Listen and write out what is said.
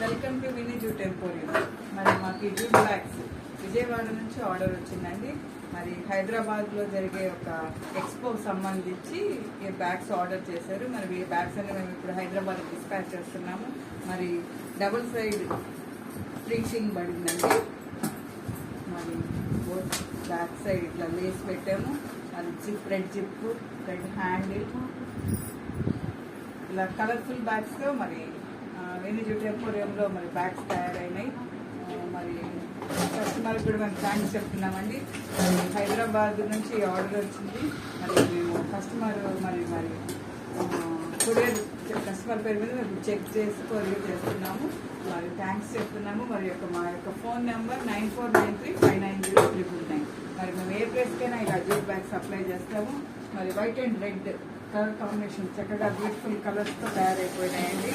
Welcome to Vini jute emporium. మరి మాకు ఈ జూట్ బ్యాగ్స్ విజయవాడ నుంచి ఆర్డర్ వచ్చిందండి. మరి హైదరాబాద్లో జరిగే ఒక ఎక్స్పోకి సంబంధించి ఈ బ్యాగ్స్ ఆర్డర్ చేశారు. మరి ఈ బ్యాగ్స్ అన్ని మేము ఇప్పుడు హైదరాబాద్ డిస్పాచ్ చేస్తున్నాము. మరి డబుల్ సైడ్ ఫినిషింగ్ పడిందండి. మరి బ్యాక్ సైడ్ ఇట్లా లేస్ పెట్టాము. మరి zip, red zip, red handle, ఇలా కలర్ఫుల్ బ్యాగ్స్తో మరి వినీ జూట్ ఎంపోరియంలో మరి బ్యాగ్స్ తయారైనాయి. మరి కస్టమర్కి కూడా మేము థ్యాంక్స్ చెప్తున్నామండి. హైదరాబాద్ నుంచి ఆర్డర్ వచ్చింది. మరి మేము కస్టమర్ మరి కొరియర్ కస్టమర్ పేరు మీద మేము చెక్ చేసి కొరియర్ చేస్తున్నాము. మరి థ్యాంక్స్ చెప్తున్నాము. మరి మా యొక్క ఫోన్ నెంబర్ 9493590399. మరి మేము ఏ ప్లేస్కైనా ఇలా జూట్ బ్యాగ్ సప్లై చేస్తాము. మరి white and red colour combination చక్కగా బ్యూటిఫుల్ కలర్స్తో తయారైపోయినాయండి.